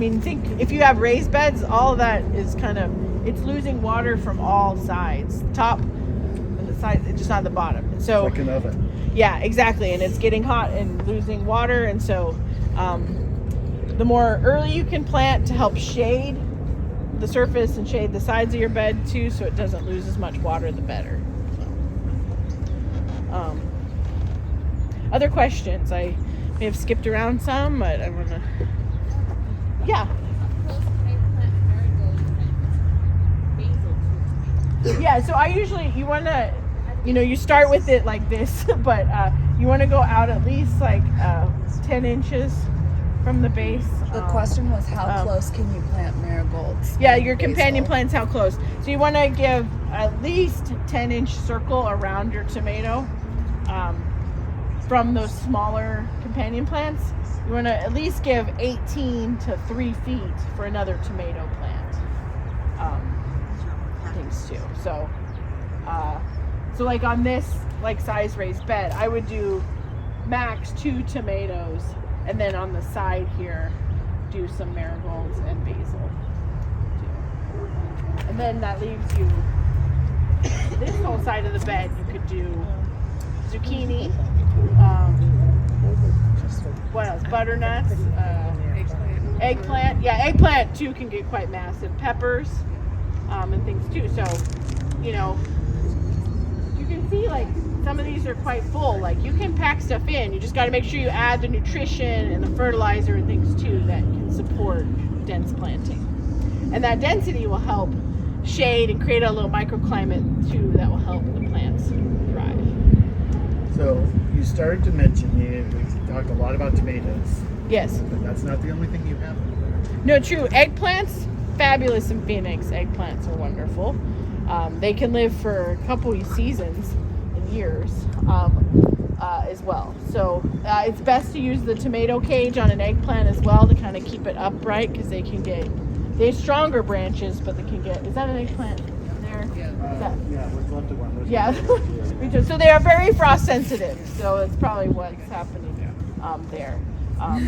I mean, think if you have raised beds, all of that is it's losing water from all sides, top and the sides, just not the bottom. So like an oven. Yeah, exactly, and it's getting hot and losing water, and so the more early you can plant to help shade the surface and shade the sides of your bed too, so it doesn't lose as much water, the better. Other questions? I may have skipped around some, but I want to. Yeah. Yeah, so I usually, you want to, you start with it like this, but you want to go out at least like 10 inches from the base. The question was, how close can you plant marigolds? Yeah, your companion plants, how close? So you want to give at least 10-inch circle around your tomato from those smaller companion plants. You want to at least give 18 to 3 feet for another tomato plant. Things too. So like on this size raised bed, I would do max 2 tomatoes, and then on the side here, do some marigolds and basil. And then that leaves you this whole side of the bed. You could do zucchini. What else? Butternuts. Eggplant. Yeah, eggplant too can get quite massive. Peppers. And things too. So, you can see some of these are quite full. You can pack stuff in. You just got to make sure you add the nutrition and the fertilizer and things too that can support dense planting. And that density will help shade and create a little microclimate too that will help the plants thrive. So you started to mention, we talked a lot about tomatoes. Yes. But that's not the only thing you have. No, true. Eggplants, fabulous in Phoenix. Eggplants are wonderful. They can live for a couple of seasons and years as well. So it's best to use the tomato cage on an eggplant as well to kind of keep it upright, because they have stronger branches, but they can get, is that an eggplant there? Yeah, what's left of one. Yeah. So they are very frost sensitive. So it's probably what's happening there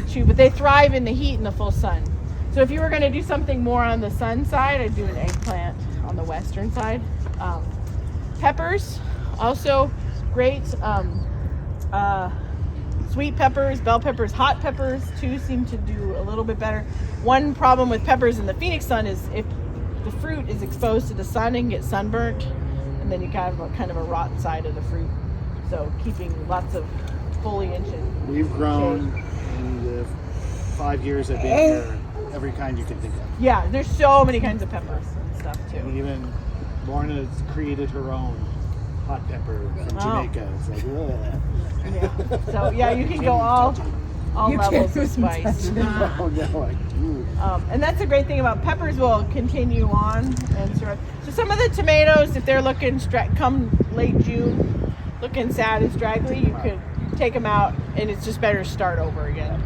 too. But they thrive in the heat and the full sun. So if you were going to do something more on the sun side, I'd do an eggplant on the western side. Peppers, also great. Sweet peppers, bell peppers, hot peppers too seem to do a little bit better. One problem with peppers in the Phoenix sun is if the fruit is exposed to the sun and get sunburnt, and then you have kind of a rotten side of the fruit. So keeping lots of foliage and We've grown in the 5 years I've been here every kind you can think of. Yeah, there's so many kinds of peppers and stuff too. And even Lorna's created her own hot pepper from Jamaica. It's like, ugh. Yeah. So yeah, you can go all levels of spice. Oh no, I do. And that's the great thing about peppers, will continue on and survive. So some of the tomatoes, if they're looking come late June, looking sad and straggly, you could take them out, and it's just better to start over again.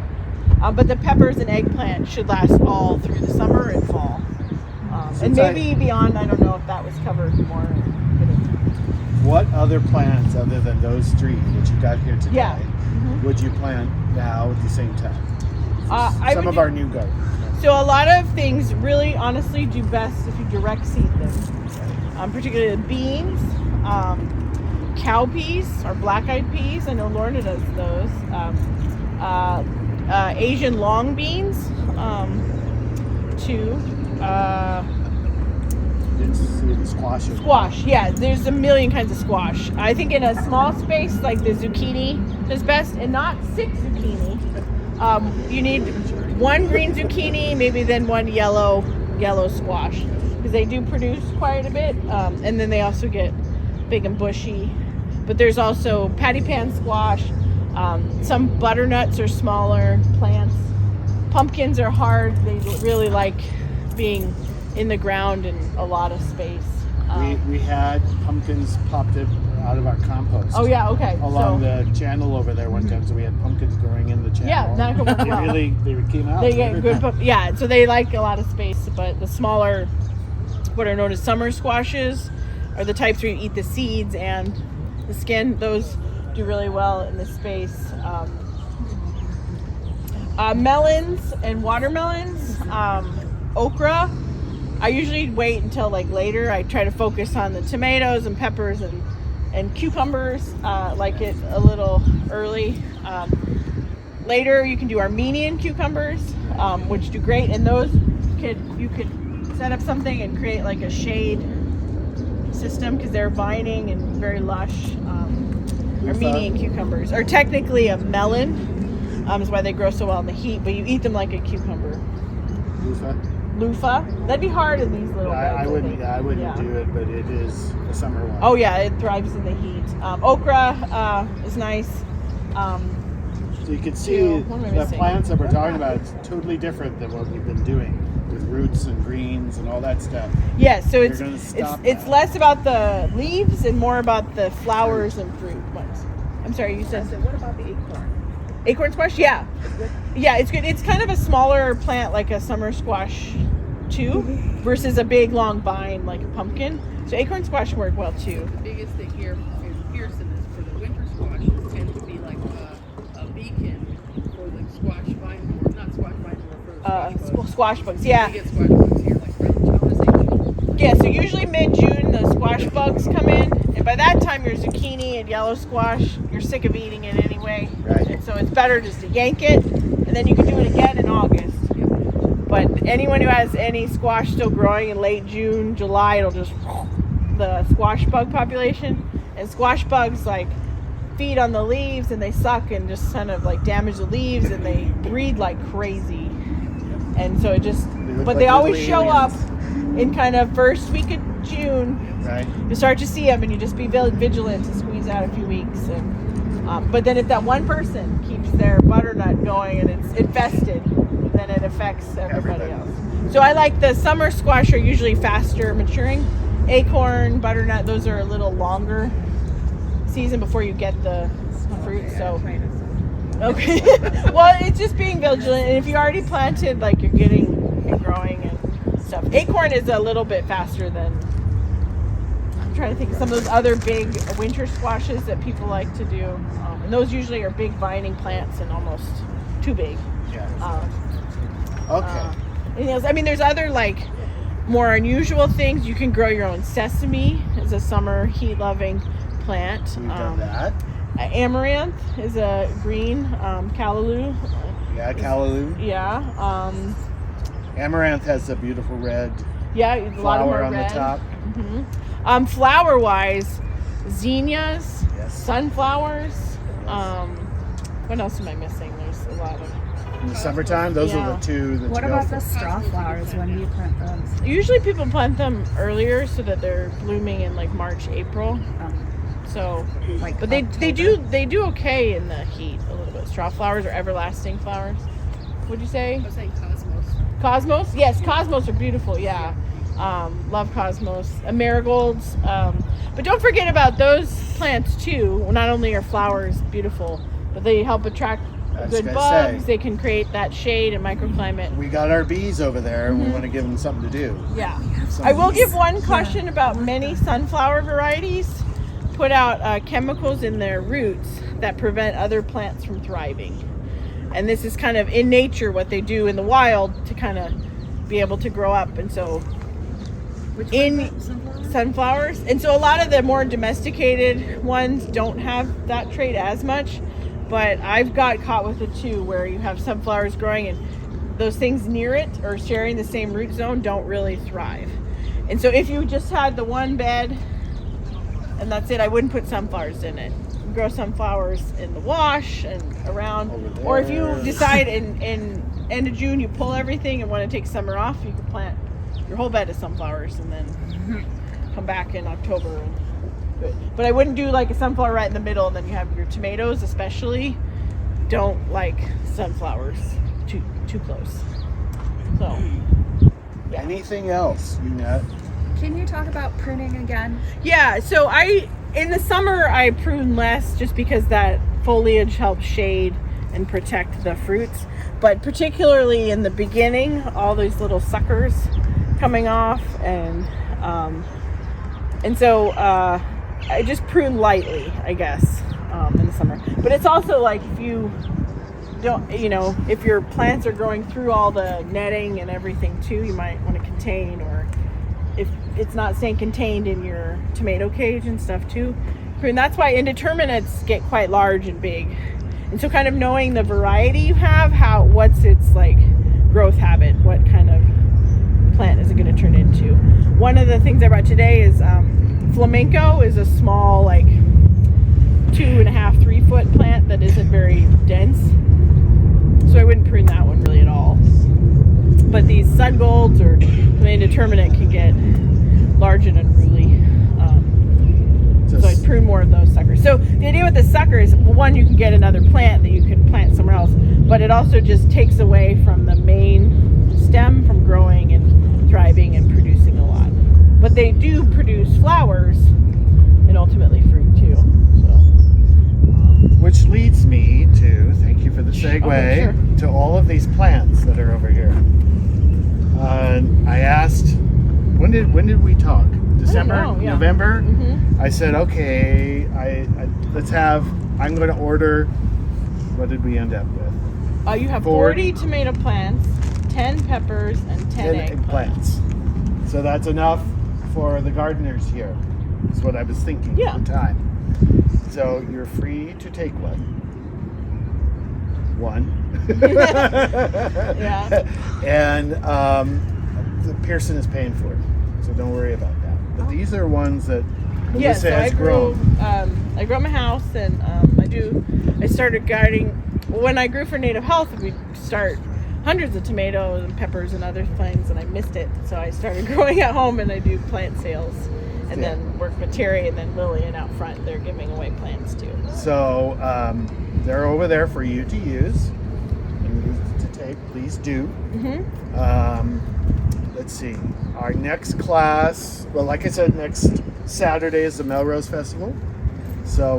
But the peppers and eggplant should last all through the summer and fall. And maybe beyond, I don't know if that was covered more. What other plants other than those 3 that you got here today would you plant now at the same time? Some of our new gardens. So a lot of things really honestly do best if you direct seed them. Particularly the beans, cowpeas or black-eyed peas. I know Lorna does those. Asian long beans, too. Squash, yeah. There's a million kinds of squash. I think in a small space, like the zucchini is best, and not 6 zucchini. You need 1 green zucchini, maybe then 1 yellow squash, because they do produce quite a bit, and then they also get big and bushy. But there's also patty pan squash. Some butternuts are smaller plants. Pumpkins are hard. They really like being in the ground in a lot of space. We had pumpkins popped out of our compost. Oh yeah, okay. Along the channel over there one time, so we had pumpkins growing in the channel. Yeah, that could work well. They came out. They get good. Yeah, so they like a lot of space. But the smaller, what are known as summer squashes, are the types where you eat the seeds and the skin. Those do really well in this space. Melons and watermelons, okra. I usually wait until like later. I try to focus on the tomatoes and peppers and cucumbers, like it a little early. Later you can do Armenian cucumbers, which do great, and those you could set up something and create like a shade system because they're vining and very lush. Armenian cucumbers are technically a melon, is why they grow so well in the heat, but you eat them like a cucumber. Loofah. That'd be hard in these little beds, I wouldn't do it, but it is a summer one. Oh yeah, it thrives in the heat. Okra is nice. So you can see the plants that we're talking about, it's totally different than what we've been doing with roots and greens and all that stuff. Yeah, so it's less about the leaves and more about the flowers and fruit ones. I'm sorry, you said. What about the acorn? Acorn squash? Yeah. Yeah, it's good. It's kind of a smaller plant, like a summer squash too, versus a big long vine like a pumpkin. So acorn squash work well too. The biggest thing here in Pierson is for the winter squashes tend to be like a beacon for the squash vine, or not squash vine, but for the squash bugs. Yeah. We get squash bugs here like around Thomas. Yeah, so usually mid-June the squash bugs come in, and by that time your zucchini and yellow squash, you're sick of eating it anyway. Right. And so it's better just to yank it, and then you can do it again in August. But anyone who has any squash still growing in late June, July, it'll just the squash bug population. And squash bugs like feed on the leaves and they suck and just kind of like damage the leaves, and they breed like crazy. And so it just, but they always show up in kind of first week of June. Right. You start to see them, and you just be vigilant to squeeze out a few weeks. And but then if that one person keeps their butternut going and it's infested, then it affects everybody else. So I like the summer squash are usually faster maturing. Acorn, butternut, those are a little longer season before you get the fruit. So okay. Well, it's just being vigilant, and if you already planted, like you're getting and growing and stuff. Acorn is a little bit faster than, I'm trying to think of some of those other big winter squashes that people like to do, and those usually are big vining plants and almost too big. Yeah. Okay. I mean, there's other like more unusual things. You can grow your own sesame as a summer heat-loving plant. We've done that. Amaranth is a green, callaloo. Yeah, callaloo. Yeah. Amaranth has a beautiful red flower on red. the top. Mm-hmm. Flower-wise, zinnias, yes. Sunflowers. What else am I missing? There's a lot of. In the summertime, those are the two that What you go about for. the straw flowers? When do you plant those? Usually people plant them earlier so that they're blooming in like March, April. So, Like but they do okay in the heat a little bit. Straw flowers or everlasting flowers. What'd you say? I was saying cosmos. Cosmos? Yes, cosmos are beautiful. Yeah, love cosmos. Marigolds. But don't forget about those plants too. Not only are flowers beautiful, but they help attract good bugs. They can create that shade and microclimate. We got our bees over there, and we want to give them something to do. Yeah. I will give one caution about many sunflower varieties. Put out chemicals in their roots that prevent other plants from thriving. And this is kind of in nature what they do in the wild to kind of be able to grow up. And so sunflowers. And so a lot of the more domesticated ones don't have that trait as much. But I've got caught with it too, where you have sunflowers growing and those things near it or sharing the same root zone don't really thrive. And so if you just had the one bed and that's it, I wouldn't put sunflowers in it. Grow sunflowers in the wash and around. Or if you decide in end of June you pull everything and want to take summer off, you can plant your whole bed of sunflowers and then come back in October. But I wouldn't do like a sunflower right in the middle, and then you have your tomatoes especially. Don't like sunflowers too close. So Anything else you got? Can you talk about pruning again? Yeah, so in the summer I prune less just because that foliage helps shade and protect the fruits. But particularly in the beginning, all these little suckers coming off, and so I just prune lightly, I guess, in the summer. But it's also like if you don't, if your plants are growing through all the netting and everything too, you might want to contain, or if it's not staying contained in your tomato cage and stuff too. And that's why indeterminates get quite large and big. And so kind of knowing the variety you have, what's its like growth habit, what kind of plant is it going to turn into. One of the things I brought today is flamenco is a small, like 2.5, 3 foot plant that isn't very dense. So I wouldn't prune that one really at all. But these sun golds or the indeterminate can get large and unruly. So I'd prune more of those suckers. So the idea with the sucker is, well, one, you can get another plant that you can plant somewhere else, but it also just takes away from the main stem from growing and thriving and producing a lot. But they do produce flowers and ultimately fruit too. So, which leads me to, thank you for the segue, sure. to all of these plants that are over here. I asked, when did we talk? December, yeah. November. Mm-hmm. I said, okay, I'm going to order. What did we end up with? You have 40 tomato plants, 10 peppers, and 10 eggplants. So that's enough for the gardeners here. That's what I was thinking Yeah. at the time. So you're free to take one. Yeah. And the Pierson is paying for it, so don't worry about that. But these are ones that Melissa has grown. I grew at my house, and I started gardening. When I grew for Native Health, we start hundreds of tomatoes and peppers and other things, and I missed it. So I started growing at home, and I do plant sales, and then work with Terry and then Lillian out front. They're giving away plants too. So they're over there for you to use and to take. Please do. Mm-hmm. Let's see. Our next class, well, like I said, next Saturday is the Melrose Festival. So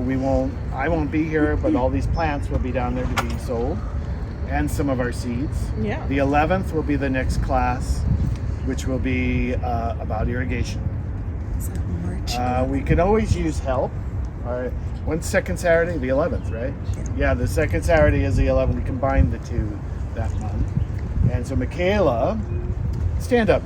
I won't be here, but all these plants will be down there to be sold, and some of our seeds. Yeah. The 11th will be the next class, which will be about irrigation. Is that March? We can always use help. When's second Saturday? The 11th, right? Yeah, the second Saturday is the 11th. We combined the two that month. And so Michaela, stand up.